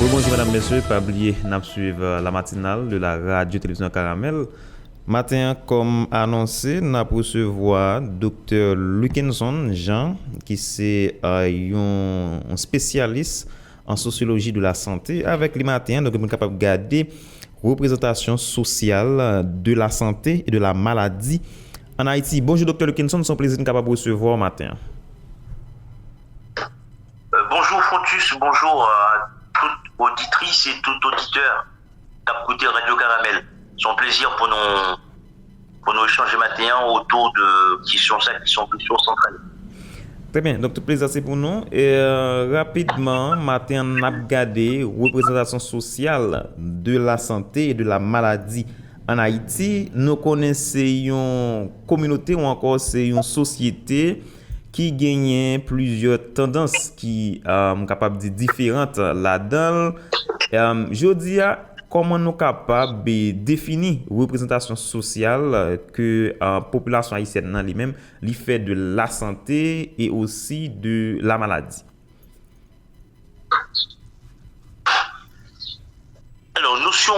Bonjour mesdames, messieurs, pas oublier de suivre la matinale de la radio-télévision Caramel. Matin, comme annoncé, nous recevoir Dr. Luckenson Jean, qui est un spécialiste en sociologie de la santé. Avec les matins, nous sommes capables de garder représentation sociale de la santé et de la maladie en Haïti. Bonjour Dr. Luckenson, c'est un plaisir de capable recevoir matin. Bonjour Fontus, bonjour à toute auditrice et tout auditeur d'écouter Radio Caramel. C'est un plaisir pour nous échanger maintenant autour de questions centrales. Très bien, donc tout plaisir c'est pour nous. Et rapidement, matin, on a regardé représentation sociale de la santé et de la maladie en Haïti. Nous connaissons une communauté ou encore c'est une société qui gagne plusieurs tendances qui sont capables de différentes là-dedans. Je dis comment nous sommes capables de définir la représentation sociale que la population haïtienne elle-même lui fait de la santé et aussi de la maladie. Alors, notion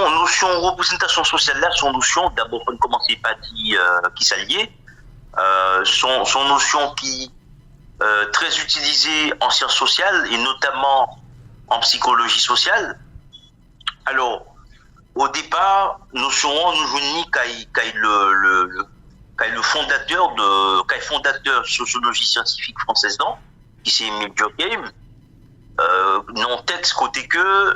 représentation sociale là, son notion, d'abord, on commencer par dire qui s'allier, son notion qui très utilisée en sciences sociales et notamment en psychologie sociale. Alors, au départ, notion nous joignit le fondateur de sociologie scientifique française qui c'est Émile Durkheim, non texte côté que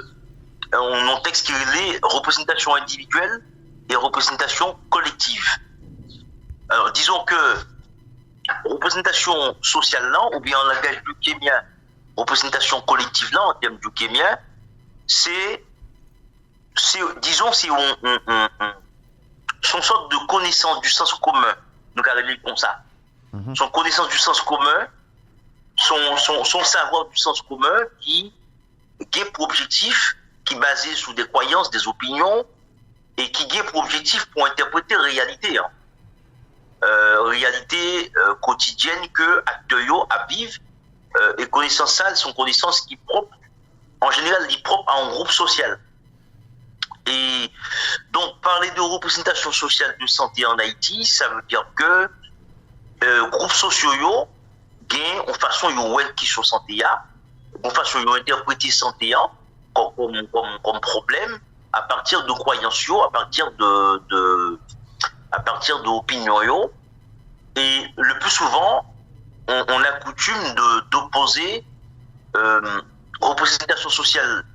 non texte qui est représentation individuelle et représentation collective. Alors, disons que représentation sociale là, ou bien en langage durkheimien, représentation collective là, en termes durkheimiens, c'est son sorte de connaissance du sens commun, nous allons dire comme ça. Son connaissance du sens commun, son savoir du sens commun qui est pour objectif, qui est basé sur des croyances, des opinions, et qui est pour objectif pour interpréter la réalité. Réalité quotidienne que acteurs vivent et connaissance ça, sont connaissances qui propre, en général, les propres à un groupe social. Et donc, parler de représentation sociale de santé en Haïti, ça veut dire que groupes sociaux gagnent en façon qui sont santé, en façon interpréter santé comme problème à partir de croyances, à partir d'opinions. Et le plus souvent, on a coutume d'opposer représentation sociale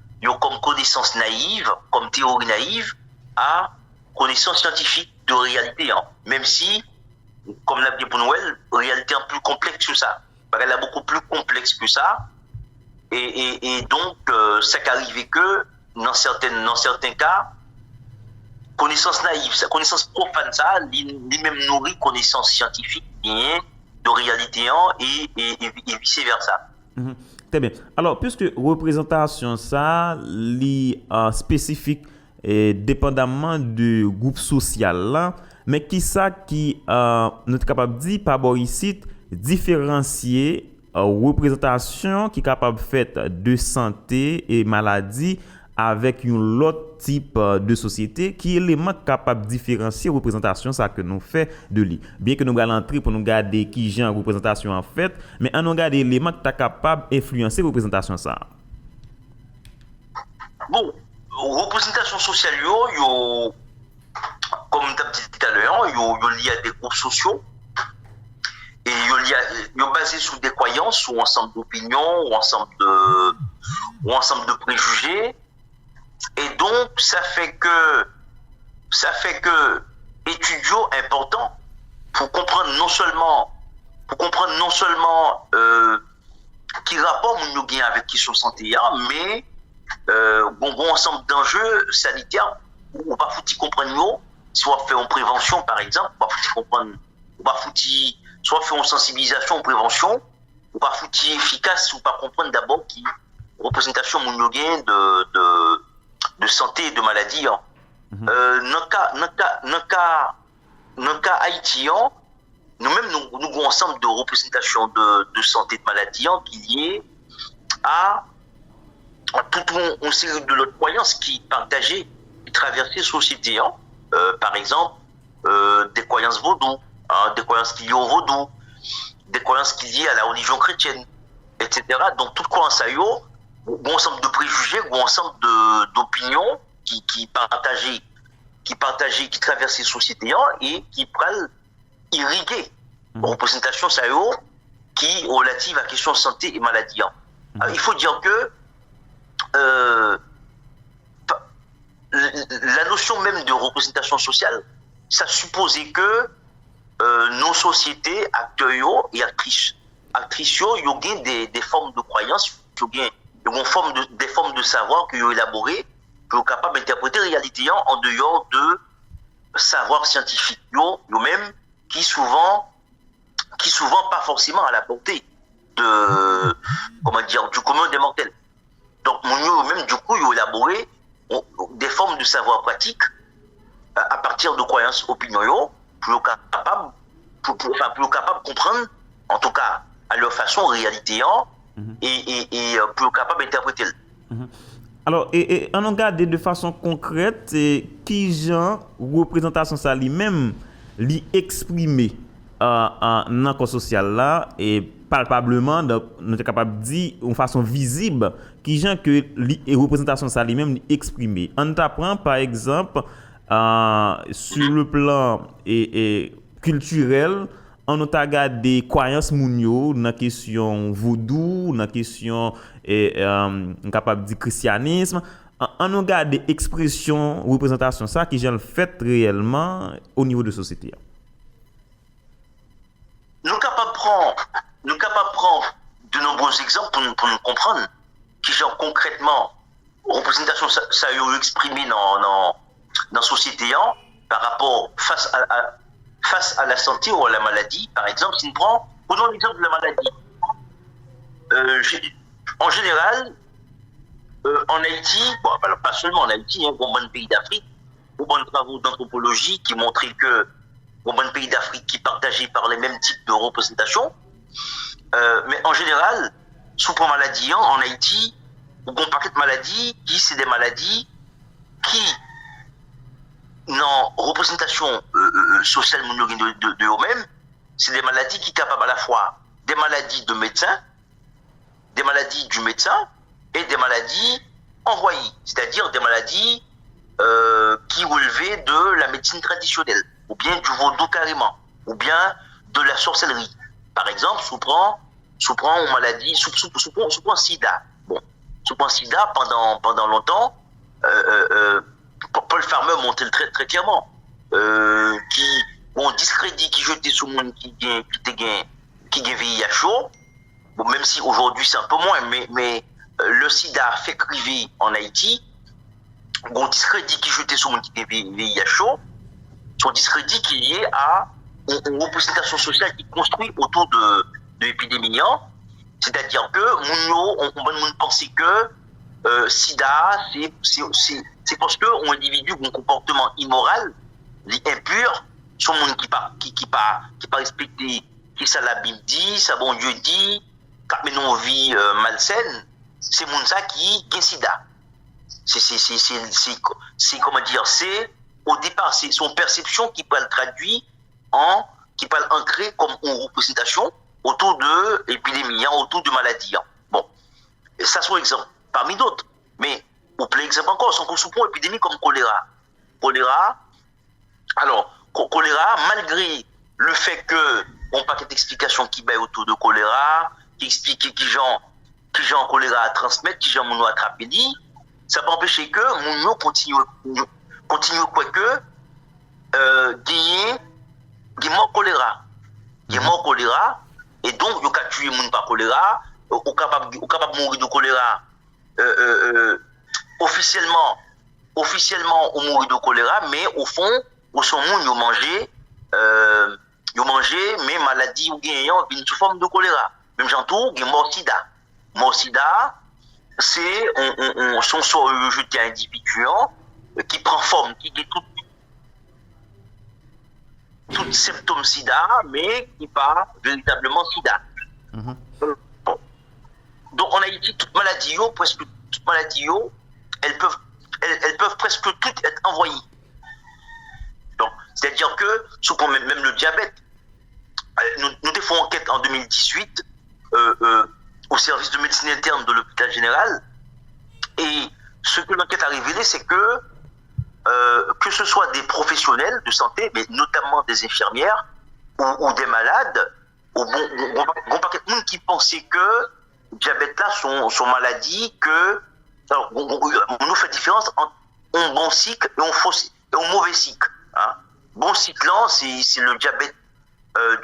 comme connaissance naïve, comme théorie naïve, à connaissance scientifique de réalité. Même si, comme l'a dit pour Noël, réalité est plus complexe que ça. Elle est beaucoup plus complexe que ça. Et donc, ça qu'arrive que, dans certains cas, connaissance naïve, connaissance profane, ça, lui-même nourrit connaissance scientifique de réalité et vice-versa. Très bien. Alors, puisque représentation, ça, spécifique et dépendamment du groupe social, là, mais qui ça qui nous est capable de dire, par rapport ici, différencier représentation qui est capable de faire de santé et maladie avec un autre type de société qui est élément capable de différencier représentation ça que nous fait de lui. Bien que nous allons entrer pour nous garder qui genre représentation en fait, mais on nous garde élément qui est capable d'influencer représentation ça. Bon, représentation sociale comme tu as dit tout à l'heure, il y a des groupes sociaux et il y a basé sur des croyances ou ensemble d'opinions ou ensemble de préjugés. Et donc, ça fait que étudiants important pour comprendre non seulement qui rapport nous gagne avec qui sont santé, mais bon ensemble d'enjeux sanitaires où on va foutre comprendre soit fait en prévention par exemple, soit fait en sensibilisation en prévention, ou pas foutre efficace ou pas comprendre d'abord qui représentation nous gagne de santé et de maladie. Dans le cas haïtien, nous-mêmes, nous avons un ensemble de représentations de santé et de maladie qui est à toute une série de l'autre croyances qui partageaient, qui traversaient la société. Hein. Par exemple, des croyances vaudou, hein, des croyances qui liées au vaudou, des croyances qui liées à la religion chrétienne, etc. Donc, toute croyance à eux, un ensemble de préjugés, un ensemble d'opinions qui partageaient, qui traversaient la société hein, et qui prennent irriguer représentation ça eux, qui relative à la question de santé et maladie. Hein. Alors, il faut dire que la notion même de représentation sociale, ça supposait que nos sociétés, acteurs et actrices, ils ont des formes de croyances, ils ont des formes de savoir qu'ils ont élaborées pour être capables d'interpréter la réalité en dehors de savoir scientifique, eux-mêmes, qui souvent pas forcément à la portée de, du commun des mortels. Donc, eux-mêmes, du coup, ils ont élaboré des formes de savoir pratique à partir de croyances, opinions, pour être capable de comprendre, en tout cas, à leur façon, réalité, et pour être capable d'interpréter. Alors, et on regarde de façon concrète, qui genre représentation ça lui-même lui exprimer dans le corps social là et palpablement nous sommes capables de dire de façon visible qui genre que les représentation ça lui-même lui exprimer. On t'apprend par exemple sur le plan culturel on nous a regardé croyances mounio dans la question vaudou, dans la question capable de dire christianisme, on nous regarde des expressions, représentation ça qui j'ai fait réellement au niveau de la société. Nous sommes capables de prendre de nombreux exemples pour nous comprendre qui genre concrètement représentation ça a exprimé dans la société par rapport face à la santé ou à la maladie. Par exemple, si nous prenons l'exemple de la maladie. En général, en Haïti, pas seulement en Haïti, un bon pays d'Afrique, un bon travaux d'anthropologie qui montraient que un bon pays d'Afrique qui partageait par les mêmes types de représentation. Mais en général, sous pour maladie en Haïti, un bon paquet de maladies qui c'est des maladies qui non représentation sociale de eux-mêmes, c'est des maladies qui sont capables à la fois des maladies de médecin, des maladies du médecin et des maladies envoyées, c'est-à-dire des maladies qui relevaient de la médecine traditionnelle, ou bien du vaudou carrément, ou bien de la sorcellerie. Par exemple, sous prend une maladie, sous sida. Bon, sous sida pendant longtemps. Paul Farmer montrait très très clairement qui on discrédit qui jetait sur le monde qui gagne VIH. Bon, même si aujourd'hui c'est un peu moins, mais le sida fait criver en Haïti. On discrédit qui jetait sur le monde qui gagne VIH. Son discrédit qui est lié à une représentation sociale qui construit autour de l'épidémie. C'est-à-dire que on pense que sida c'est parce que un individu a un comportement immoral, impur, son monde qui pas respecté, qui ça la Bible dit, ça bon Dieu dit, quand mais nos vie malsaine, c'est monde ça qui gagne sida. C'est comment dire, c'est au départ c'est son perception qui peut le traduire qui peut l'ancrer comme une représentation autour de l'épidémie, autour de maladie. Bon, et ça c'est un exemple parmi d'autres, mais ou plein exemple encore, son soupçon épidémie comme choléra. Alors, choléra, malgré le fait que on pas d'explication qui baille autour de choléra, qui explique qui gens choléra à transmettre, qui gens mono attraper dit, ça peut empêcher que mono continue quoi que gagner mort choléra. Gagner mort choléra et donc yo ka tuer moun par choléra, ou capable mourir de choléra officiellement on mourit de choléra, mais au fond au son monde yo mangé mais maladie ou gagnant une sous forme de choléra. Même j'entends il mort sida c'est son sort jeté à individu qui prend forme qui est tout symptôme sida mais qui pas véritablement sida. Donc en Haïti toute maladie presque toutes maladies, elles peuvent presque toutes être envoyées. Donc, c'est-à-dire que, même le diabète, nous avons fait une enquête en 2018 au service de médecine interne de l'hôpital général, et ce que l'enquête a révélé, c'est que ce soit des professionnels de santé, mais notamment des infirmières ou des malades, bon paquet de monde qui pensaient que le diabète là sont maladies, que alors, on nous fait différence entre un bon cycle et un mauvais cycle. Hein. Bon cycle, c'est le diabète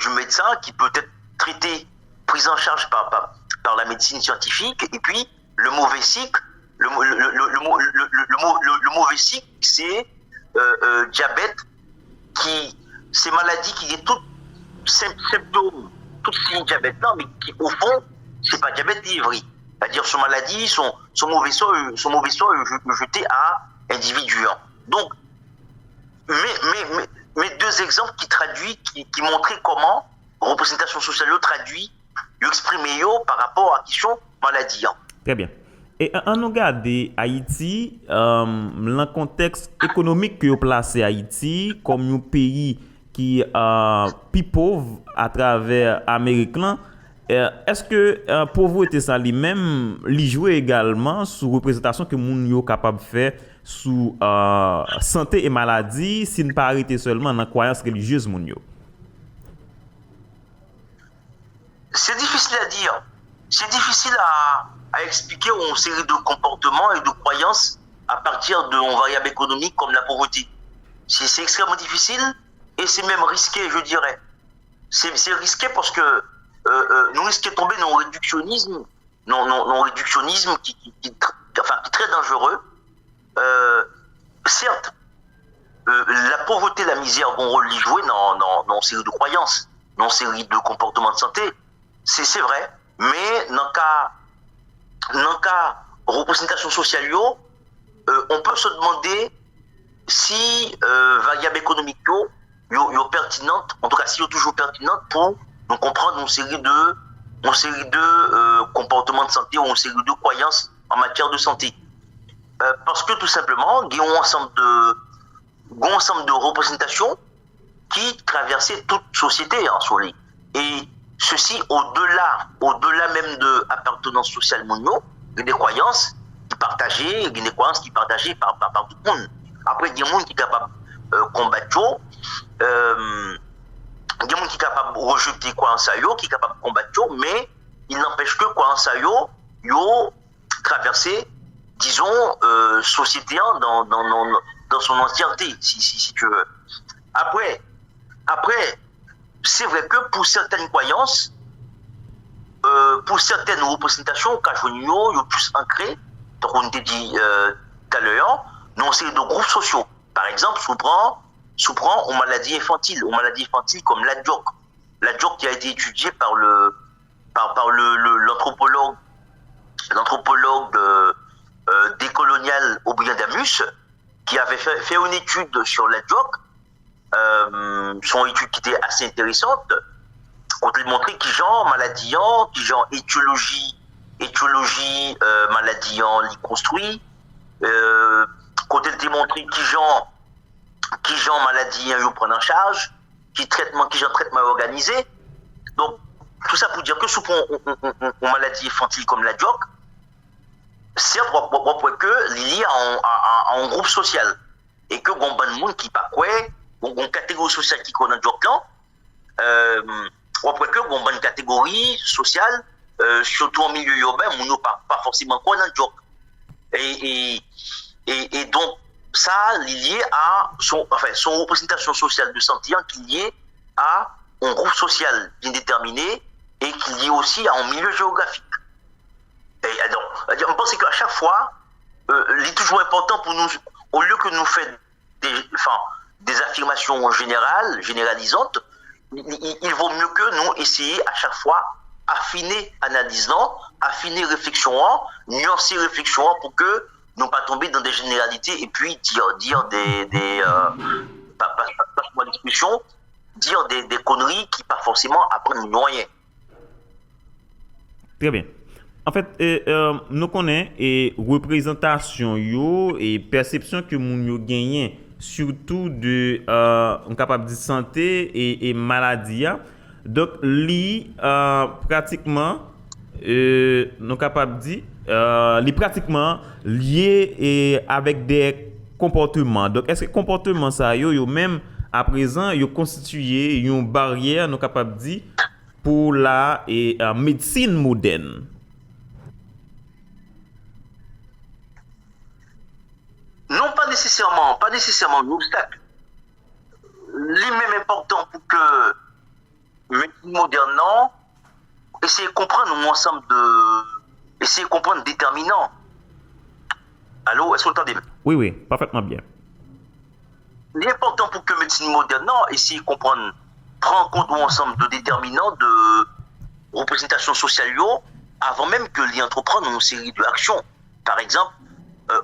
du médecin qui peut être traité, pris en charge par la médecine scientifique, et puis le mauvais cycle, le mauvais cycle, c'est diabète, c'est maladie qui est tout symptômes, toutes ces diabètes là, mais qui au fond c'est pas diabète livré. C'est-à-dire son maladie, son mauvais sort est jeté à individu. Donc, mais deux exemples qui montraient comment représentation sociale traduit, exprimé par rapport à la question maladie. Très bien. Et en nous regarder Haïti, le contexte économique que vous placez Haïti comme un pays qui est plus pauvre à travers l'Amérique, est-ce que pauvreté ça lui-même lui joue également sur représentation que moun yo capable de faire sous santé et maladie, si ne pas arrêter seulement dans la croyance religieuse moun yo? C'est difficile à dire. C'est difficile à expliquer une série de comportements et de croyances à partir d'une variable économique comme la pauvreté. C'est extrêmement difficile et c'est même risqué, je dirais. C'est risqué parce que nous risquons de tomber dans un réductionnisme, qui est très dangereux. Certes, la pauvreté et la misère ont un rôle à jouer dans une série de croyances, dans une série de comportements de santé. C'est vrai, mais dans le cas représentation sociale, on peut se demander si variable économique est pertinente, en tout cas si elle est toujours pertinente pour nous comprendre une série de comportements de santé ou une série de croyances en matière de santé. Parce que tout simplement, il y a un ensemble de représentations qui traversaient toute société en soi. Et ceci, au-delà même de l'appartenance sociale mondiale, il y a des croyances qui partagées, par tout le monde. Après, il y a des gens qui sont capables de combattre, il y a des gens qui sont capables de rejeter quoi en ça, qui sont capables de combattre, mais il n'empêche que quoi en ça, ils traversé, disons, société dans son entièreté, si tu veux. Après, c'est vrai que pour certaines croyances, pour certaines représentations, quand je suis plus ancré, donc on t'a dit tout à l'heure, dans une série de groupes sociaux. Par exemple, souffrant aux maladies infantiles comme la DIOC. La DIOC qui a été étudiée par l'anthropologue décolonial Aubrien Damus, qui avait fait une étude sur la DIOC. Son étude qui était assez intéressante, on a montré qui genre maladie, qui genre étiologie maladie l'y construit, quand elle démontré qui genre maladie il prend en charge, qui genre traitement organisé. Donc tout ça pour dire que souvent on maladie infantile comme la DIOC, certes on peut que lié à un groupe social et que bon bon monde qui pas quoi une catégorie sociale qui connaît DIOC là, on peut que une bonne catégorie sociale, surtout en milieu urbain, on n'a pas forcément quoi dans DIOC. Et donc ça lié à son représentation sociale de santé qui est lié à un groupe social bien déterminé et qui est lié aussi à un milieu géographique. Et donc, on pense qu'à chaque fois, il est toujours important pour nous, au lieu que nous fassions des affirmations généralisantes, il vaut mieux que nous essayer à chaque fois affiner analyse, affiner réflexion, nuancer réflexion pour que nous ne pas tomber dans des généralités et puis dire des conneries qui pas forcément apprennent rien. Très bien. En fait, nous connaissons et représentation yo et perception que moun yo gagné surtout de on capable de santé et maladie. Donc li pratiquement nous capable dire li pratiquement lié et avec des comportements. Donc est-ce que comportement ça yo même à présent yo constitué une barrière nous capable dire pour la médecine moderne? Non, pas nécessairement un obstacle. Les même important pour que médecine moderne, non, essayer de comprendre un ensemble essayer de comprendre déterminant. Allô, est-ce que vous entendez? Oui, parfaitement bien. L'important pour que médecine moderne, non, essayer de comprendre, prendre en compte un ensemble de déterminants de représentation sociale avant même que l'y entreprendre une série d'actions. Par exemple,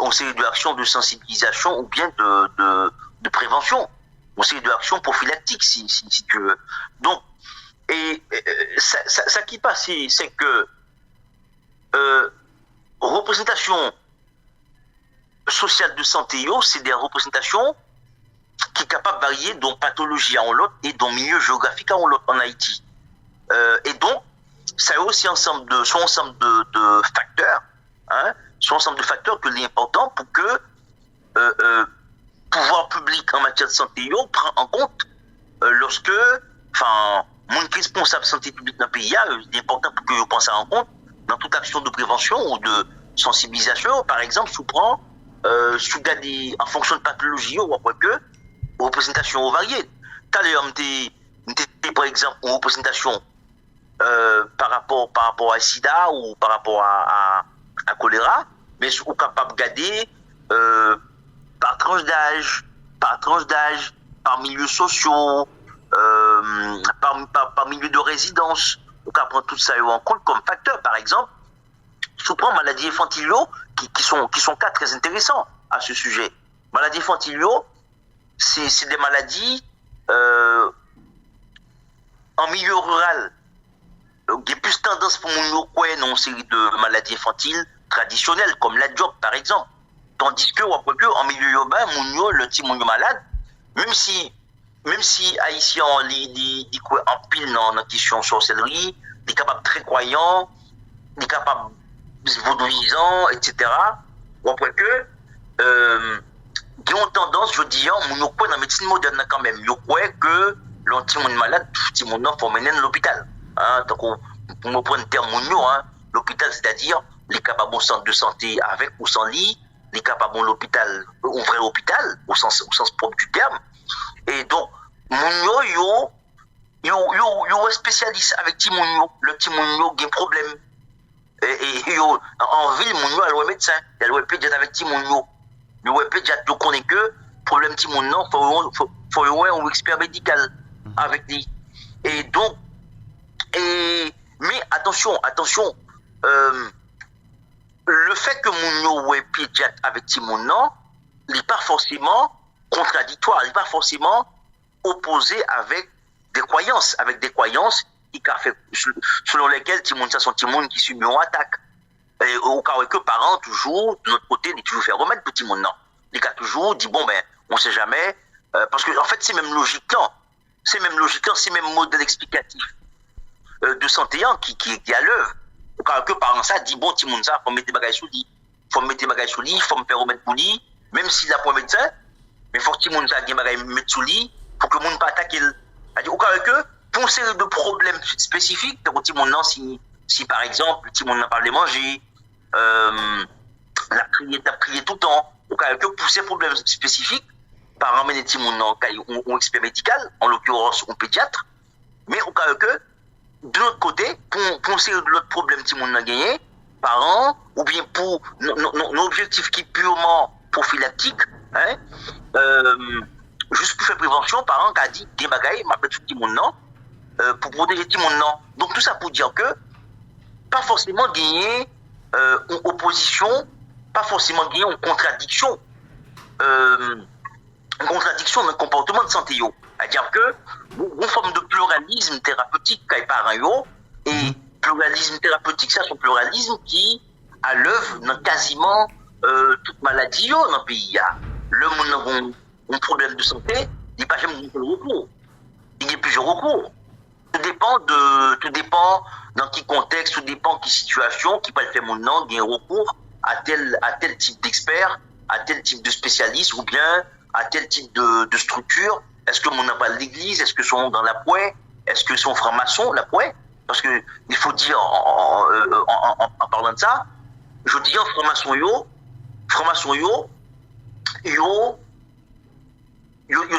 une série d'actions de sensibilisation ou bien de prévention, une série d'actions prophylactiques si tu veux. Donc, ça qui passe, c'est que représentation sociale de santé, c'est des représentations qui sont capables de varier d'une pathologie à l'autre et d'un milieu géographique à l'autre en Haïti. Et donc, ça a aussi ensemble de facteurs, hein, sont ensemble de facteurs que l'important pour que pouvoir public en matière de santé prend en compte lorsque, mon responsable santé publique dans le pays, il est important pour que vous pensez en compte dans toute action de prévention ou de sensibilisation. Par exemple, si vous prenez en fonction de pathologie ou quoi que, représentation variée. Tout à l'heure, par exemple, une représentation par rapport à SIDA ou par rapport à choléra, mais vous êtes capable de garder par tranche d'âge, par milieux sociaux, par milieu de résidence. Vous pouvez prendre tout ça en compte comme facteur. Par exemple, si vous prenez maladies infantiles qui sont cas très intéressants à ce sujet. Maladies infantiles, c'est des maladies en milieu rural. Il y a plus tendance pour nous dans une série de maladies infantiles traditionnelles, comme la diop par exemple. Tandis que, en milieu urbain, le petit malade, même si Haïtien dit en pile dans la question sorcellerie, il est capable très croyant, il est capable vaudouisant, etc. Ils ont tendance, je dis, dans la médecine moderne quand même, ils croient que l'anti-monde malade, tout le monde faut mener à l'hôpital. Donc, pour me prendre le terme l'hôpital, c'est-à-dire les capables au centre de santé avec ou sans lit, les capables à l'hôpital, un vrai hôpital, au sens propre du terme. Et donc, yo est spécialiste avec Timounio. Le Timounio a un problème. Et en ville, Mounio a le médecin, il a le pédiatre avec Timounio. Le pédiatre, je connais que problème Timounio, il faut un expert médical avec lui. Et donc, mais attention, le fait que Mounio est pédiatre avec Timounio, il n'est pas forcément contradictoire, il n'est pas forcément opposé avec des croyances selon lesquelles Timoun ça sont Timoun qui subit une attaque. Et au cas où que parents toujours de notre côté ils toujours faire remettre pour Timoun non. Les cas toujours dit bon ben on sait jamais parce que en fait c'est même logique c'est même modèle explicatif de santé qui est à l'œuvre. Au cas où que parents ça dit bon Timoun ça faut mettre des bagages sous lit, faut me faire remettre pour lit même s'il a pas médecin mais faut que Timoun ça des bagages mettre sous lit pour que monde pas attaquer. Au cas où que pour une série de problèmes spécifiques, si par exemple, si on a parlé manger, la prier tout le temps, au cas que pour ces problèmes spécifiques, par ramener un expert médical, en l'occurrence un pédiatre, mais au cas que, de l'autre côté, pour une série de l'autre problème si on a gagné, parents, ou bien pour nos objectifs qui purement prophylactiques, juste pour faire prévention, parents qui a dit des bagailles, m'appelle tout le monde non. Pour protéger tout le monde non. Donc tout ça pour dire que pas forcément gagner une opposition, pas forcément gagner une contradiction dans le comportement de santé. C'est-à-dire que une forme de pluralisme thérapeutique qu'il y a par et pluralisme thérapeutique, ça, son pluralisme qui à l'œuvre dans quasiment toute maladie dans le pays. Le monde a un problème de santé, il n'y a pas jamais de recours. Il y a plusieurs recours. Tout dépend dans quel contexte, tout dépend quelle situation, qui peut faire mon nom, il y a un recours à tel type d'expert, à tel type de spécialiste ou bien à tel type de structure. Est-ce que mon n'a pas l'église? Est-ce que sont dans la poêle? Est-ce que sont francs-maçons, la poêle? Parce que il faut dire en parlant de ça, je dis en franc-maçon yo,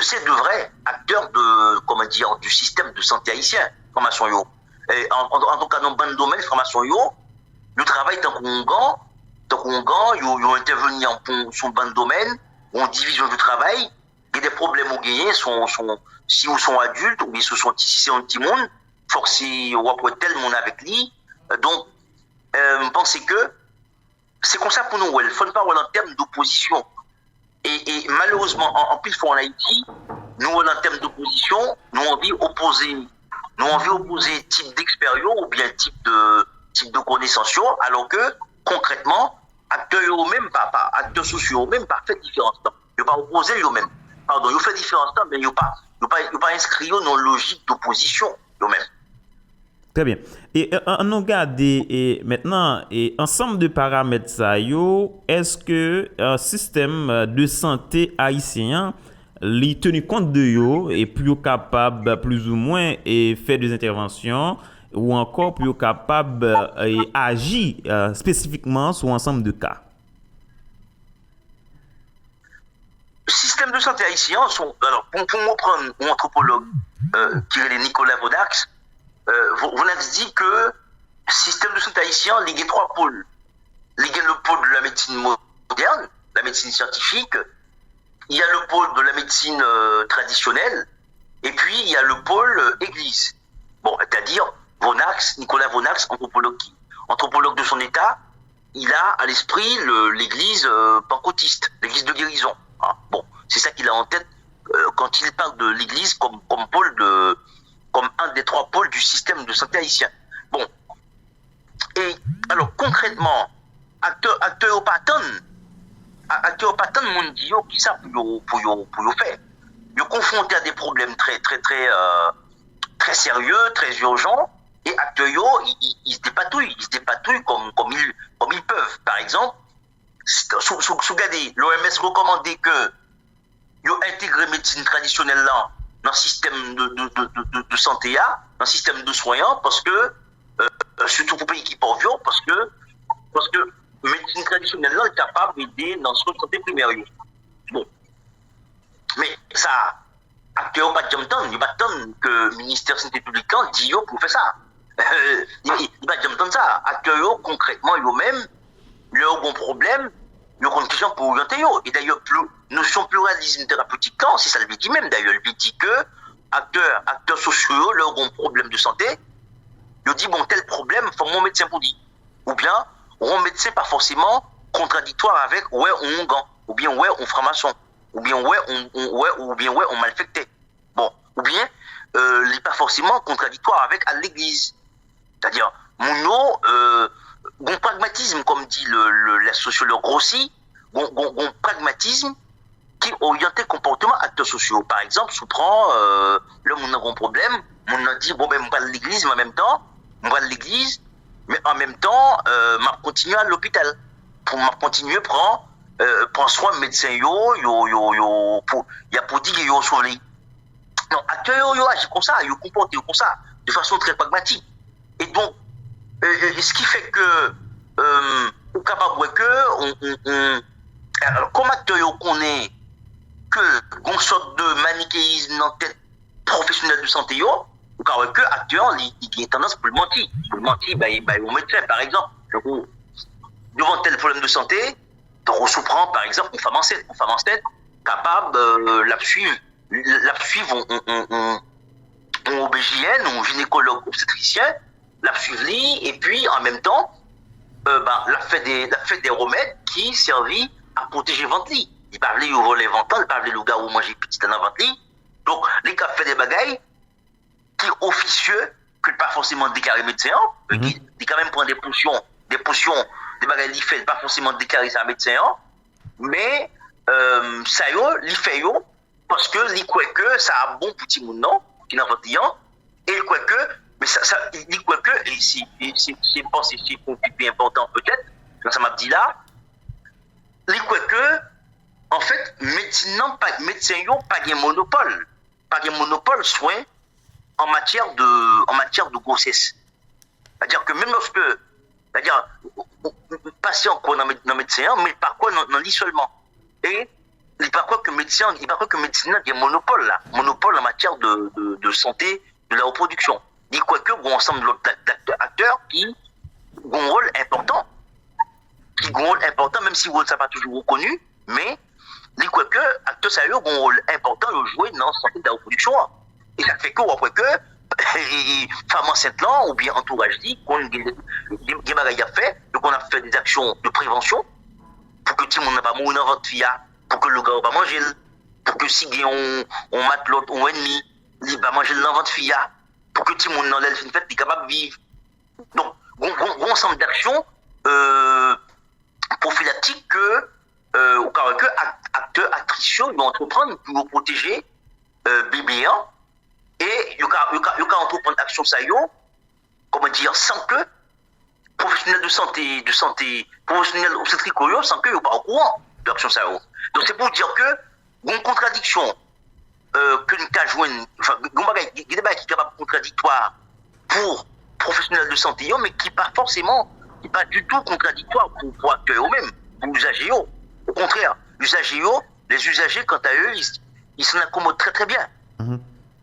c'est de vrais acteurs du système de santé haïtien, franc-maçon yo. Et en tout cas dans bon domaine, franc-maçon yo, ils travaillent tant qu'on gagne, ils ont intervenu sur bon domaine, en division du travail. Il y a des problèmes au gagner, si vous sont adultes, ou bien si c'est un petit monde, forcé ou après tel monde avec lui. Donc, je pense que c'est comme ça pour nous, il faut pas en termes d'opposition. Et malheureusement, en plus en Haïti, nous en termes d'opposition, nous envie opposer type d'expérience ou bien type de connaissance, alors que concrètement, acteurs eux-mêmes, pas acteurs sociaux eux-mêmes, pas fait différence. Ils ne pas opposer eux-mêmes. Pardon, ils fait différence, mais ils ne pas inscrire dans une logique d'opposition eux-mêmes. Très bien. Et on regarde maintenant ensemble de paramètres ça est-ce que un système de santé haïtien li tenu compte de yo et plus capable plus ou moins et faire des interventions ou encore plus capable agir spécifiquement sur un ensemble de cas? Système de santé haïtien alors pour me prendre un anthropologue qui est Nicolas Vaudax, vous avez dit que le système de santé haïtien, il y a trois pôles. Il y a le pôle de la médecine moderne, la médecine scientifique, il y a le pôle de la médecine traditionnelle, et puis il y a le pôle église. Bon, c'est-à-dire Nicolas Vaudax, anthropologue de son état, il a à l'esprit l'église pentecôtiste, l'église de guérison. Hein. Bon, c'est ça qu'il a en tête quand il parle de l'église comme un des trois pôles du système de santé haïtien. Bon. Et alors concrètement, acteur pattern mondiaux qui ça pour faire. Ils confrontés à des problèmes très sérieux, très urgents, et acteurs ils se dépatouillent comme ils peuvent. Par exemple, sous regardez, l'OMS recommandait que ils intègrent médecine traditionnelle là dans le système de santé, dans le système de soignants, parce que, surtout pour les pays qui portent parce que la médecine traditionnelle là est capable d'aider dans la santé primaire. Bon. Mais ça, actuellement, pas de temps, il n'y a pas de temps que le ministère de la Santé publique dit pour faire ça. Il n'y a pas de temps ça. Actuellement, concrètement, eux-mêmes, leur bon problème, leur condition pour orienter. Et d'ailleurs, notion pluralisme thérapeutique, c'est ça le dit même d'ailleurs. Il dit que acteurs sociaux, leur bon problème de santé, ils dit bon, tel problème, il faut mon médecin pour dire. Ou bien, mon médecin pas forcément contradictoire avec ouais, on gant, ou bien ouais, on franc-maçon, ou bien ouais, on malfecté. Bon, ou bien, il n'est pas forcément contradictoire avec à l'église. C'est-à-dire, bon pragmatisme, comme dit la sociologue Rossi, bon pragmatisme qui oriente le comportement acteurs sociaux. Par exemple, si on prend là, on a un problème, on a dit, bon, ben, on va à l'église, mais en même temps, on continue à l'hôpital. Pour continuer à prendre soin de médecin, il y a pour dire qu'il y a sauvé. Non, acteurs, ils agissent comme ça, ils comportent comme ça, de façon très pragmatique. Et donc, ce qui fait que, on est capable que, alors, comme acteur, on connaît que, qu'on sorte de manichéisme dans tête professionnelle de santé, on capable que acteur, il a tendance pour le mentir. Pour le mentir, au médecin, par exemple. Donc, devant tel problème de santé, donc on souprend, par exemple, une femme enceinte, capable la suivre en OBGYN ou gynécologue obstétricien, la suivre et puis en même temps, la fait des remèdes qui servent à protéger le ventre. Il parle de ouvrir les ventres, il parle de le gars où manger petit dans le ventre. Donc, les gars fait des bagailles qui officieux que pas forcément déclaré médecin, il quand même prend des potions, des bagages il fait pas forcément déclarer ça médecin, mais ça il fait parce que il croit que ça a bon pour tout le monde non, qui n'a pas dit et il croit que mais ça il croit que et c'est pense c'est plus important peut-être quand ça m'a dit là, il croit que en fait médecin yo pas de monopole soin en matière de grossesse. C'est-à-dire que même lorsque, c'est-à-dire, patient quoi dans médecin, mais par quoi dans lit seulement. Et il pas quoi que médecin a un monopole en matière de santé, de la reproduction. Il croit que bon ensemble d'acteurs qui ont un rôle important, même si le rôle ça pas toujours reconnu, mais il croit que acteurs sérieux ont un rôle important à jouer dans la santé de la reproduction. Et ça fait que après que femme enceinte là ou bien entourage dit qu'on des bagages à faire, donc on a fait des actions de prévention pour que tout le monde n'a pas mourir dans votre fille, pour que le gars va pas manger, pour que si on mate l'autre ou ennemi, il va manger dans votre fille, pour que tout le monde dans l'elfe fait est capable de vivre. Donc un ensemble d'actions prophylactiques que au cas que acteurs actrices vont entreprendre pour protéger bébé. Et il y a entreprendre action ça comment dire sans que professionnels de santé professionnels obstétricaux sans que ils pas au courant de l'action ça. Donc c'est pour dire que une contradiction que nous avons joindre enfin des débats qui capable contradictoire pour professionnels de santé mais qui pas forcément qui pas du tout contradictoire pour acteurs eux-mêmes pour usagers au contraire les usagers quant à eux ils s'en accommodent très très bien.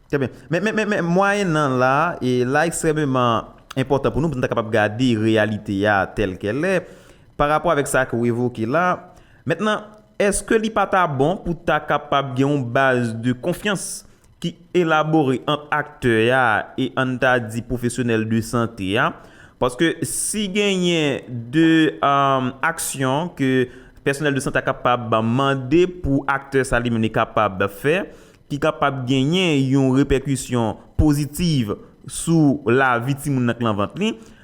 Très bien. Mais moyennant là, et là extrêmement important pour nous, pour nous capable de garder la réalité telle qu'elle est, par rapport avec ça que vous évoquez là. Maintenant, est-ce que n'est pas bon pour être capable de une base de confiance qui élaborée entre acteurs et entre dit professionnels de santé? Parce que si gagne de actions que personnel de santé est capable de demander pour acteurs ça est capable de faire, qui est capable de gagner une répercussion positive sur la victime dans l'envente,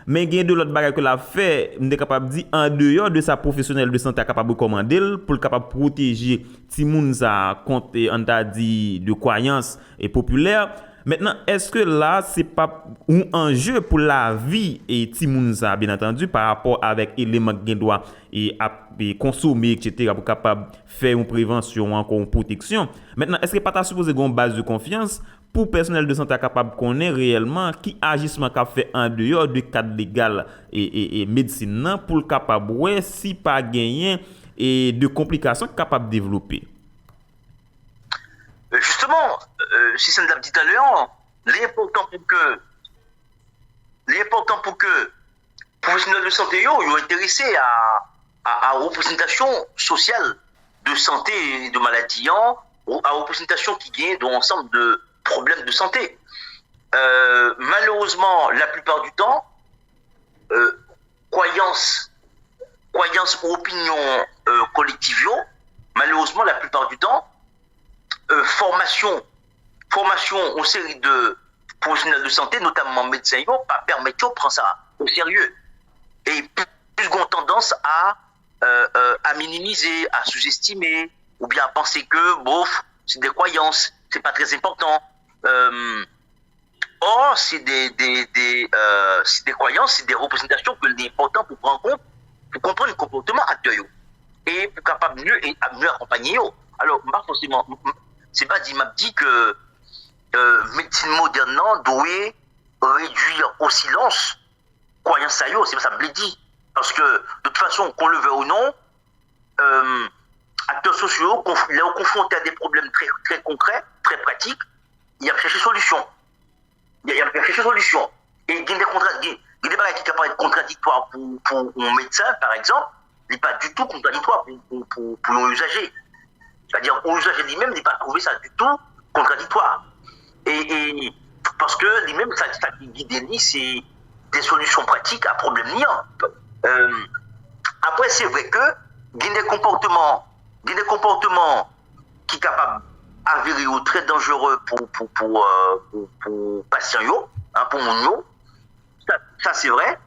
mais il y a de l'autre bagage que la fait, on est capable de dire en dehors de sa professionnel de santé capable de commander pour capable protéger ti moun ça contre on t'a dit de croyances et populaire. Maintenant, est-ce que là c'est pas un enjeu pour la vie et ti moun ça bien entendu par rapport avec éléments qui doit et consommer etc. pour capable faire une prévention encore une protection. Maintenant, est-ce que pas ta supposé une base de confiance pour personnel de santé capable de connaître réellement qui agissement qu'a fait en dehors du cadre légal et médecine pour le capable ouais si pas gagner et de complications capable de développer. Justement, si ça l'a dit tout à l'heure, l'important pour que professionnels de santé soient intéressés à représentation sociale de santé et de maladies, à représentation qui gagne dans l'ensemble de problèmes de santé. Malheureusement, la plupart du temps, croyance ou opinion collective, malheureusement, la plupart du temps, formation en série de professionnels de santé, notamment médecins, pas permettre de prendre ça au sérieux. Et plus qu'on tendance à minimiser, à sous-estimer, ou bien à penser que, bof, c'est des croyances, c'est pas très important. Or, c'est des croyances, c'est des représentations que l'important pour prendre en compte, pour comprendre le comportement acteur et pour capable mieux accompagner. Alors, pas forcément, c'est pas dit que médecine moderne doit réduire au silence croyance ça c'est ça me dit parce que de toute façon qu'on le veut ou non acteurs sociaux les confrontés à des problèmes très très concrets très pratiques il y a cherché solution et il y a des bagages qui sont capables d'être contradictoires pour un médecin par exemple il n'est pas du tout contradictoire pour un usager. C'est-à-dire pour l'usager lui-même il n'est pas trouvé ça du tout contradictoire et parce que lui-même ça qui guide lui c'est des solutions pratiques à problème liant. Après c'est vrai que il y a des comportements qui sont capables d'avérer ou très dangereux pour patients hein, pour mon ça c'est vrai.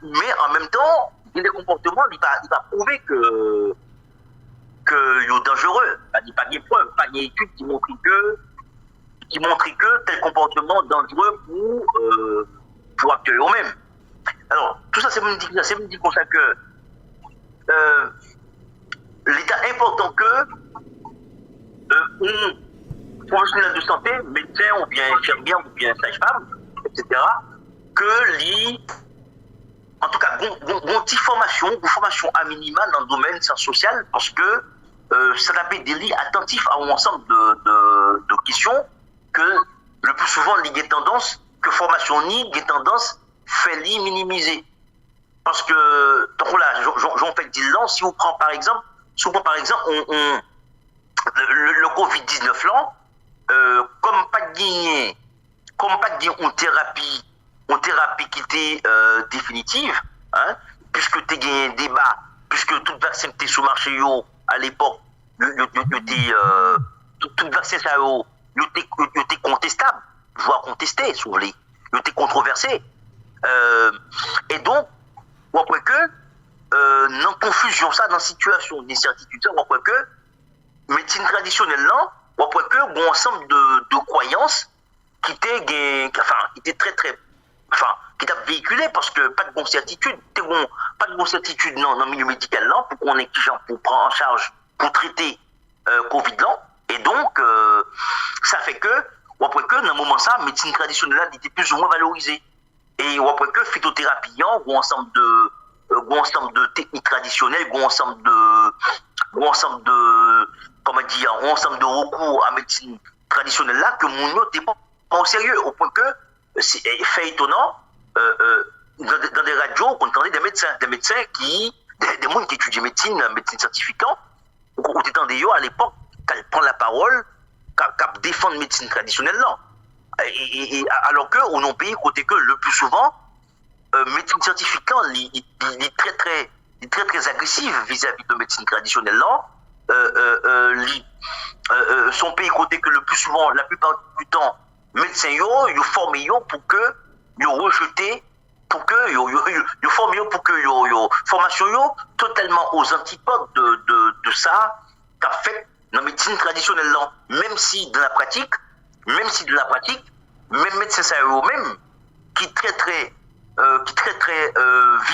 Mais en même temps, il y a des comportements, il va prouver que sont dangereux. Il n'y a pas de preuves, pas d'études qui montrent que tel comportement dangereux pour acteurs eux-mêmes. Alors, tout ça, c'est me dit comme ça que l'état important que un professionnel de santé, médecin ou bien infirmière ou bien sage-femme, etc., que en tout cas, une formation à minima dans le domaine social, parce que ça appelle des lits attentifs à un ensemble de questions que le plus souvent, il y a tendance, que formation ni des tendances fait les minimiser. Parce que, donc là, j'en fais dire là, si vous prenez par exemple, le Covid-19 là, comme pas de une thérapie qui était définitive, hein, puisque tu as gagné un débat, puisque tout vaccin qui était sous marché à l'époque, tout vaccin ça était contestable, voire contesté, si vous voulez, il était controversé. Et donc, on voit que dans confusion ça, dans situation d'incertitude ça, on voit que médecine traditionnelle là, on voit que bon ensemble de croyances qui étaient qui t'a véhiculé parce que pas de bonne certitude, pas de bonne certitude dans le milieu médical là pour qu'on ait qui gens pour prendre en charge pour traiter Covid là, et donc ça fait que on voit que dans un moment ça médecine traditionnelle là était plus ou moins valorisée, et on voit que phytothérapie ou ensemble de techniques traditionnelles, ou ensemble de recours à médecine traditionnelle là que mon n'était pas au sérieux, au point que c'est fait étonnant dans des radios on entendait des médecins qui des gens qui étudient médecine certifiante, on entendait à l'époque qu'elle prend la parole qu'elle défend médecine traditionnelle là, et alors que on a pays côté que le plus souvent médecine certifiante il est très agressive vis-à-vis de médecine traditionnelle là. Son pays côté que le plus souvent, la plupart du temps, médecins ils formé pour que ils rejeté, pour que ils formé pour que formation totalement aux antipodes de ça qu'a fait dans la médecine traditionnelle là, même si de la pratique, même médecins ça eux-mêmes qui très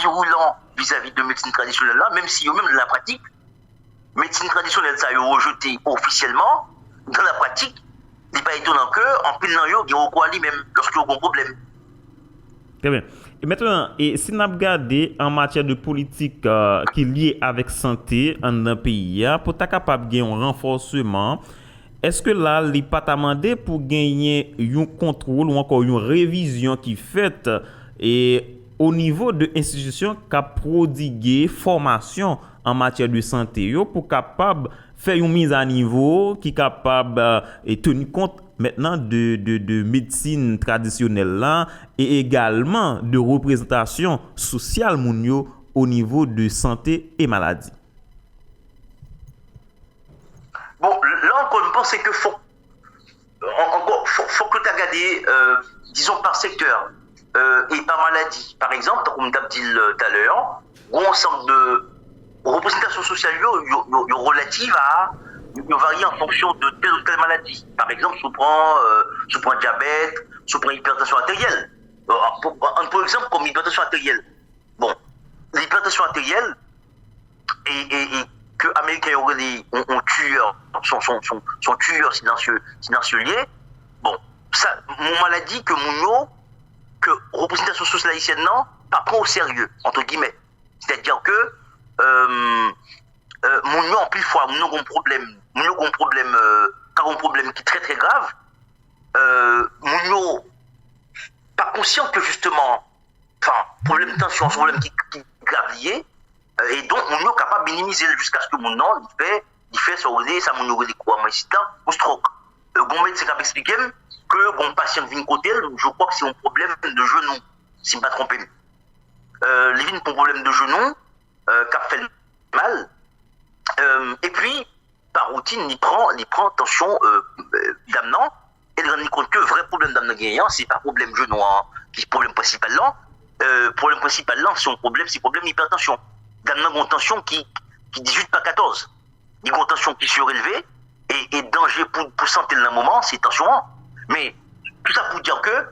virulent vis-à-vis de médecine traditionnelle là, même si eux-mêmes de la pratique médecine traditionnelle, ça a été rejeté officiellement. Dans la pratique, il n'est pas étonnant qu'en pile dans il y a recours à lui-même lorsqu'il y a un problème. Très bien. Et maintenant, si nous regardons en matière de politique qui est liée avec santé dans un pays, pour être capable de gagner un renforcement, est-ce que là, il n'est pas demandé pour gagner un contrôle ou encore une révision qui est faite et au niveau de l'institution qui a prodigué formation en matière de santé pour capable faire une mise à niveau qui est capable et tenir compte maintenant de médecine traditionnelle là, et également de représentation sociale mounio au niveau de santé et maladie. Bon, là encore je pense que faut que tu regardes disons par secteur et par maladie. Par exemple, comme tu as dit tout à l'heure, un ensemble de représentation sociale relative à varie en fonction de telle ou telle maladie. Par exemple, si on prend diabète, si on prend hypertension artérielle. Par exemple, comme hypertension artérielle. Bon, l'hypertension artérielle et que Américains aurait un tueur, son tueur silencieux lié. Bon, ça, mon maladie que que représentation sociale haïtienne non, pas prend au sérieux entre guillemets. C'est-à-dire que mon en plus fois mon a un problème car un problème qui est très très grave, mon pas conscient que justement problème de tension, c'est un problème qui est grave lié, et donc mon est capable de minimiser jusqu'à ce que mon nom il fait ça mon aurait quoi mais c'est un stroke. Bon médecin qui a expliqué que bon patient vient côté, je crois que c'est un problème de genou, si je ne me trompe pas. Il vient pour un problème de genou qui a fait mal, et puis par routine il prend tension d'amenant, et de rendre compte que le vrai problème d'amna gagnant, c'est pas problème genou qui est le problème principal là. Problème principal là, c'est un problème, c'est problème d'hypertension. D'amna une tension qui 18 pas 14. Une tension qui est surélevée et danger pour santé dans le moment, c'est tension. Mais tout ça pour dire que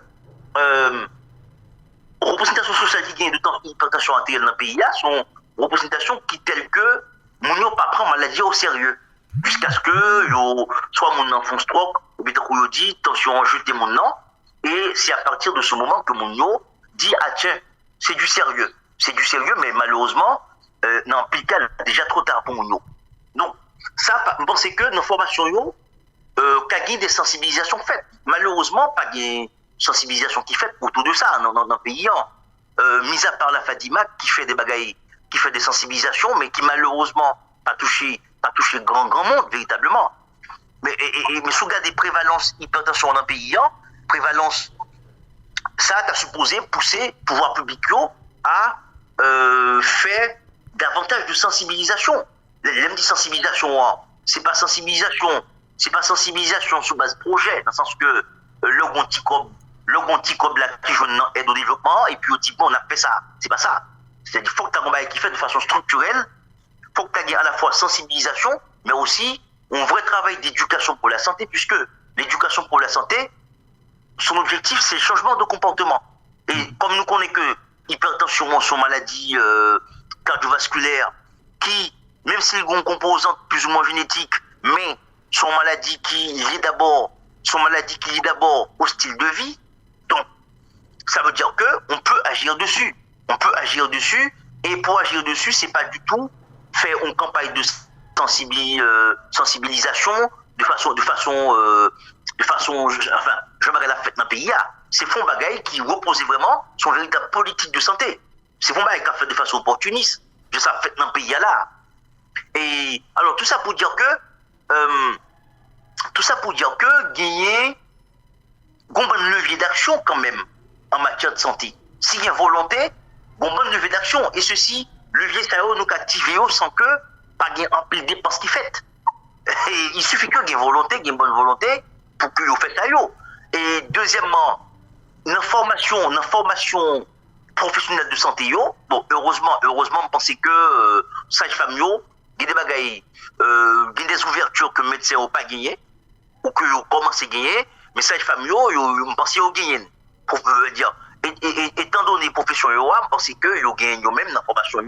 représentation sociale qui gagne de temps hypertension artérielle dans le pays sont représentations qui telles que mon yo pas prend maladie au sérieux jusqu'à ce que yo soit mon enfant stroke ou bien qu'on dit tension jeter mon nom et c'est à partir de ce moment que mon yo dit ah tiens c'est du sérieux mais malheureusement dans le cas déjà trop tard pour mon yo. Donc ça je pense que nos formations yo qu'a des sensibilisations faites malheureusement pas des sensibilisation qui fait autour de ça dans le pays mis à part la Fadima qui fait des bagailles qui fait des sensibilisations mais qui malheureusement pas touché grand monde véritablement mais sous garde des prévalences hypertension dans le pays prévalence ça a supposé pousser pouvoir public à faire davantage de sensibilisation. L'aime dit sensibilisation c'est pas sensibilisation sous base projet dans le sens que le gonti comme la qui joue dans aide au développement et puis au type on a fait ça, c'est pas ça. C'est-à-dire faut que tu as un qui fait de façon structurelle, faut que tu aies à la fois sensibilisation mais aussi un vrai travail d'éducation pour la santé puisque l'éducation pour la santé son objectif c'est le changement de comportement. Et comme nous connaissons que hypertension sont maladies cardiovasculaires qui même s'ils ont une composante plus ou moins génétique mais sont maladies qui liées d'abord au style de vie. Donc, ça veut dire qu'on peut agir dessus. Et pour agir dessus, c'est pas du tout faire une campagne de sensibilisation de façon, enfin, je m'arrête la fête dans le pays. C'est fond bagaille qui repose vraiment son véritable politique de santé. C'est fond bagaille qui a fait de façon opportuniste. Je sais fête dans le pays là. Et alors, tout ça pour dire que gagner un bon levier d'action quand même en matière de santé. S'il y a volonté, un bon levier d'action. Et ceci, levier ça nous activer sans que pas gain en pile dépenses qui fait. Et il suffit que gain volonté, gain bonne volonté pour que vous faites ça. Et deuxièmement, une formation professionnelle de santé bon heureusement je pense que sage-femme il y a des bagailles, il y a des ouvertures que les médecins n'ont pas gagnées, ou que vous commencez à gagner, mais sage-femme, je pense qu'ils ont gagné. Pour dire, étant donné la profession, je pense qu'ils ont gagné même dans la formation.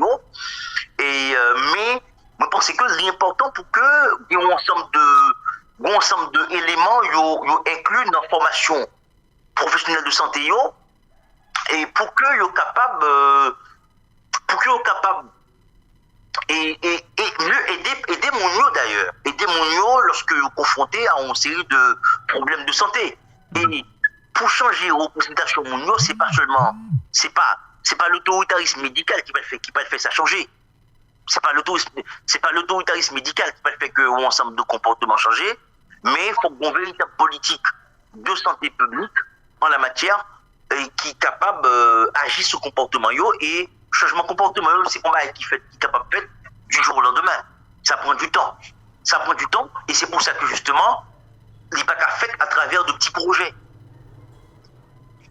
Mais je pense que l'important pour que il y ait un ensemble d'éléments inclus dans la formation professionnelle de santé, et pour que vous capable et mieux aider mon d'ailleurs. Aider mon lorsque vous confronté à une série de problèmes de santé. Et pour changer la représentation mon c'est pas l'autoritarisme médical qui va le faire ça changer. C'est pas l'autoritarisme médical qui va le faire que un ensemble de comportements changer, mais il faut une véritable politique de santé publique en la matière et qui est capable d'agir sur le comportement et changement de comportement, c'est pas mal qui est capable de faire du jour au lendemain. Ça prend du temps et c'est pour ça que justement, il n'est pas qu'à faire à travers de petits projets.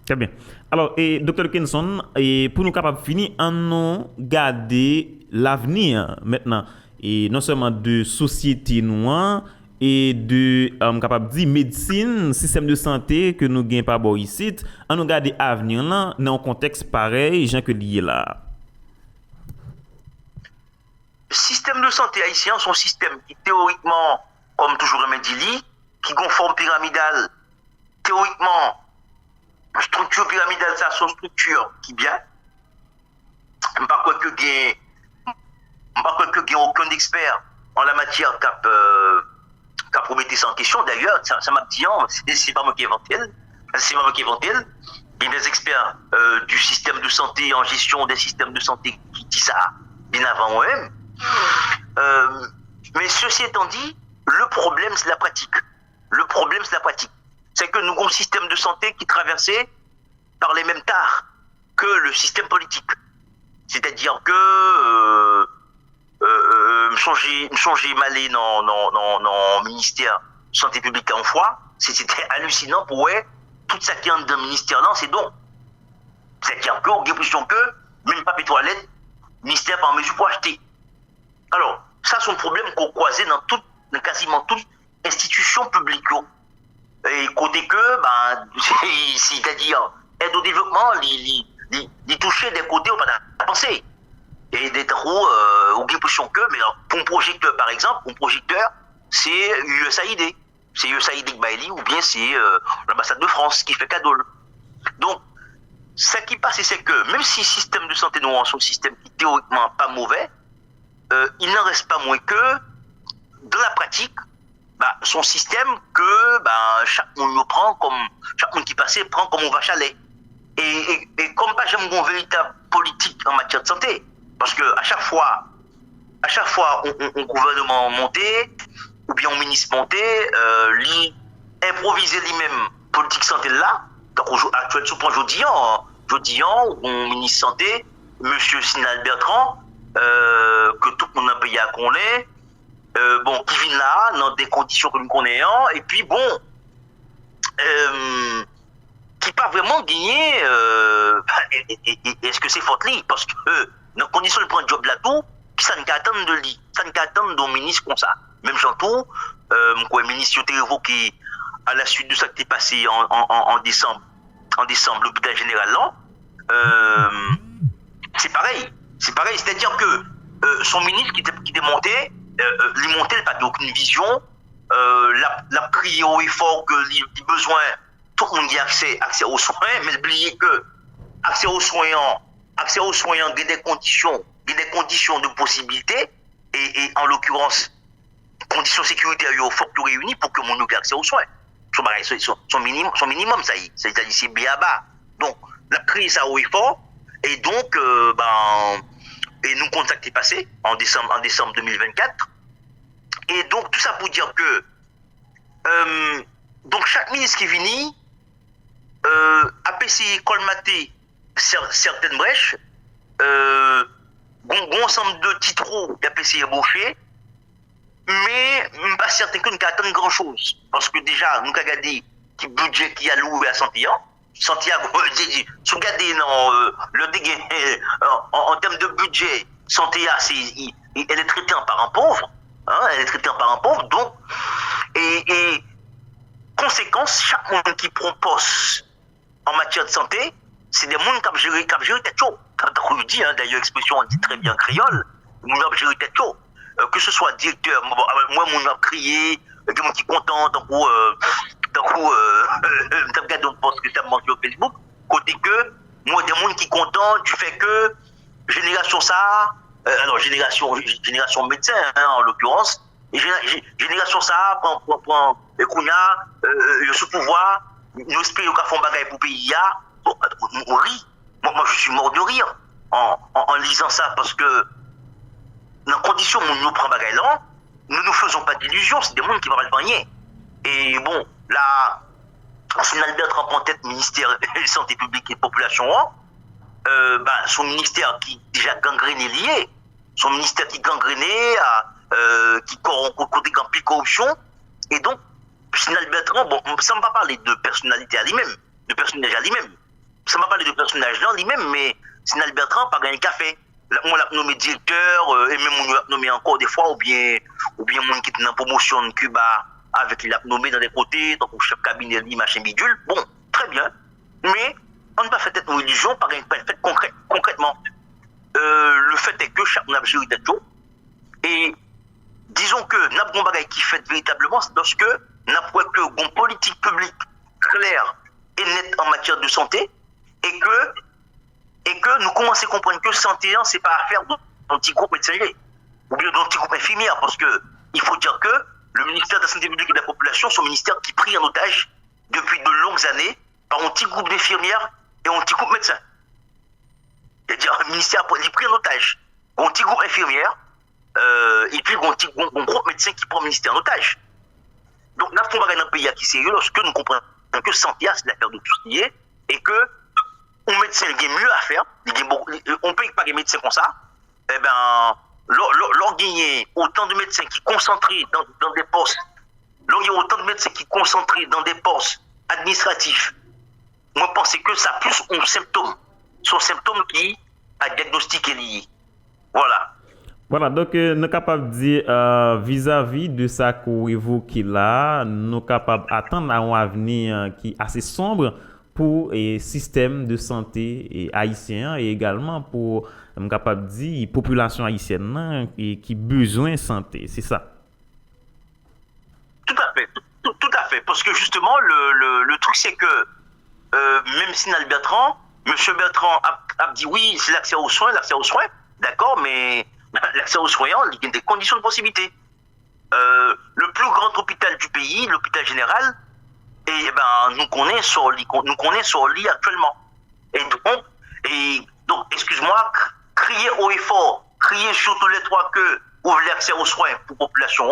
Très bien. Alors, Dr. Kenson, pour nous capables de finir, on garder l'avenir maintenant, et non seulement de société noire, et de capable dire médecine, système de santé que nous gagnons pas bon ici, on nous garder l'avenir là dans un contexte pareil, gens que lié là. Le système de santé haïtien, c'est un système qui théoriquement, comme toujours dit, qui a une forme pyramidale. Théoriquement, la structure pyramidale, ça, c'est une structure qui est bien. Je ne crois que il n'y a aucun expert en la matière qui a prometté ça en question. D'ailleurs, ça m'a dit, c'est pas moi qui ai inventé. Il y a des experts du système de santé, en gestion des systèmes de santé, qui disent ça bien avant moi-même. Mais ceci étant dit, le problème c'est la pratique. C'est que nous avons un système de santé qui est traversé par les mêmes tares que le système politique. C'est-à-dire que me changer malé dans le ministère santé publique en fois, c'était hallucinant pour ouais, tout ça qui est dans le ministère là, c'est donc. C'est-à-dire qu'on a l'impression que même pas les toilettes, le ministère pas en mesure pour acheter. Alors, ça c'est un problème qu'on croisait dans quasiment toute institution publique. Et côté que, ben, c'est-à-dire, aide au développement, les toucher des côtés, on pas penser. Et des trous, on a l'impression que, mais alors, pour un projecteur par exemple, un projecteur, c'est USAID. C'est USAID Bailey ou bien c'est l'ambassade de France qui fait cadeau. Donc, ce qui passe, c'est que même si le système de santé nous rend son système qui théoriquement pas mauvais, il n'en reste pas moins que, dans la pratique, bah, son système que bah, chaque monde le prend comme, chaque monde qui passe prend comme on va chalet. Et comme pas j'aime une véritable politique en matière de santé, parce que à chaque fois un gouvernement monté, ou bien un ministre monté, improviser lui-même politique santé là, donc actuellement, je dis, un ministre santé, monsieur Sinal Bertrand, que tout le monde a payé à connaître, bon, qui vient là, dans des conditions que nous connaissons, et puis bon, qui pas vraiment gagné, est-ce que c'est faute lui? Parce que, dans les conditions de prendre job là tout, ça ne qu'attendre de lui, ça ne qu'attendre d'un ministre comme ça. Même Jean-Tout, le ministre a été révoqué à la suite de ça qui est passé en décembre, l'hôpital général là, c'est pareil, c'est-à-dire que son ministre qui était monté, lui montait pas d'aucune vision, la prié au effort que les besoins, tout le monde a accès aux soins, mais oubliez que accès aux soins, il y a des conditions de possibilité, et en l'occurrence, conditions sécuritaires fortement réunies pour que mon ait accès aux soins. Son minimum, ça y est, c'est-à-dire c'est bien bas. Donc, la prise ça au effort, et donc, et nous contacter passé en décembre 2024. Et donc, tout ça pour dire que, donc, chaque ministre qui vient, a essayé de colmater certaines brèches, un ensemble de petits trous, il a essayé de boucher, mais je ne suis pas certain que nous attendons grand chose. Parce que déjà, nous avons regardé le budget qui a loué à Santiago. Santiago, si vous regardez en termes de budget, Santiago, elle est traitée en parent pauvre. Hein, elle est traitée en parent pauvre. Donc, et conséquence, chaque monde qui propose en matière de santé, c'est des gens qui ont géré tête chaud. Quand on dit, d'ailleurs, l'expression, on dit très bien créole, nous avons géré tête chaud. Que ce soit directeur, moi, mon a crié, des gens qui sont contents, d'un coup, regardé un post que ça me montre sur Facebook, côté que, moi, des gens qui sont contents du fait que, génération ça, alors, génération médecin, en l'occurrence, et génération ça, prend, Kounia, sous pouvoir, nous espérons qu'on fait un bagage pour le pays, on rit. Moi, je suis mort de rire en lisant ça, parce que, dans les conditions où nous prenons bagage là, nous ne faisons pas d'illusions, c'est des gens qui ne vont pas rien. Et bon, là, si Albert reprend tête ministère de la Santé publique et Population, son ministère qui est déjà gangréné lié, son ministère qui est gangréné, qui côté de corruption, et donc, Sinal Bertrand, bon, ça ne va pas parler de personnalité à lui-même, ça ne va pas parler de personnage là lui-même, mais Sinal Bertrand pas gagné café. On l'a nommé directeur, et même on l'a nommé encore des fois, ou bien on qui est dans la promotion de Cuba, avec l'a nommé dans les côtés, donc chef cabinet, machin bidule, bon, très bien, mais on ne peut pas faire une illusion par une fait concrètement. Le fait est que chaque n'a pas tête chaud, et disons que n'a pas bagage qui fait véritablement, c'est lorsque n'a pas que une politique publique claire et nette en matière de santé, et que nous commençons à comprendre que santé, ce n'est pas affaire d'un petit groupe médecin ou bien d'un petit groupe infirmier, parce que il faut dire que le ministère de la Santé publique et de la Population, c'est un ministère qui pris en otage depuis de longues années par un petit groupe d'infirmières et un petit groupe médecin. C'est-à-dire, le ministère est pris en otage. Un petit groupe infirmière et puis un groupe médecin qui prend le ministère en otage. Donc, nous avons un pays qui est sérieux lorsque nous comprenons que santé, c'est l'affaire de tous liés et que un médecin il a mieux à faire, on peut pas des médecins comme ça, eh ben, leur gagner autant de médecins qui sont concentrés dans des postes Là, il y a autant de médecins qui sont concentrés dans des postes administratifs. Moi, je pense que ça a plus un symptôme. Son symptôme qui a diagnostiqué lié. Voilà. Voilà, donc nous sommes capables de dire vis-à-vis de ça qu'on évoque là, nous sommes capables d'attendre un avenir qui est assez sombre pour le système de santé haïtien et également pour, nous capable de dire, la population haïtienne qui a besoin de santé. C'est ça? Tout à fait. Tout à fait. Parce que justement, le truc, c'est que même si M. Bertrand a dit oui, c'est l'accès aux soins, d'accord, mais l'accès aux soins, il y a des conditions de possibilité. Le plus grand hôpital du pays, l'hôpital général, nous connaissons sur lit actuellement. Et donc, excuse-moi, crier haut et fort, crier sur tous les trois que ouvre l'accès aux soins pour la population,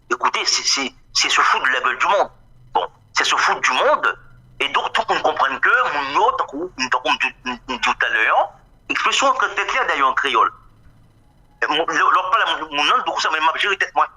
écoutez, c'est se foutre de la gueule du monde. Bon, c'est se foutre du monde. Et donc, tout le monde comprenne que, tout à l'heure, expression très claire d'ailleurs en créole. Mon nom, beaucoup ça m'a majorité moi.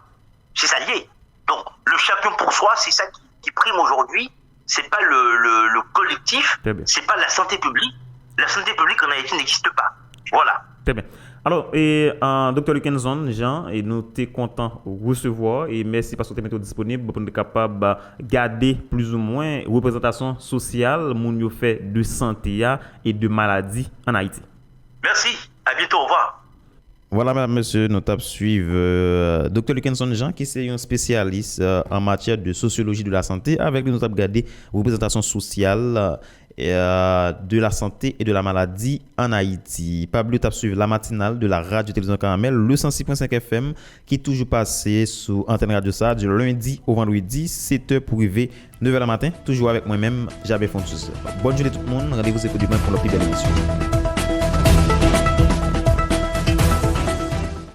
C'est ça lié. Donc, le chacun pour soi, c'est ça qui prime aujourd'hui. C'est pas le collectif, c'est pas la santé publique. La santé publique en Haïti n'existe pas. Voilà. Très bien. Alors, Dr. Luckenson, Jean, et nous sommes contents de recevoir et merci parce que vous êtes disponible pour être capable de garder plus ou moins la représentation sociale que fait de santé et de maladies en Haïti. Merci. À bientôt. Au revoir. Voilà, madame, monsieur, nous avons suivi Dr. Luckenson Jean, qui est un spécialiste en matière de sociologie de la santé, avec nous avons regardé la représentation sociale de la santé et de la maladie en Haïti. Pablo t'a suivi la matinale de la radio-télévision Caramel, le 106.5 FM, qui est toujours passé sur Antenne Radio Ça du lundi au vendredi, 7h pour arriver 9h le matin, toujours avec moi-même, Jabé Fontus. Bonne journée tout le monde, rendez-vous écoute demain pour la plus belle émission.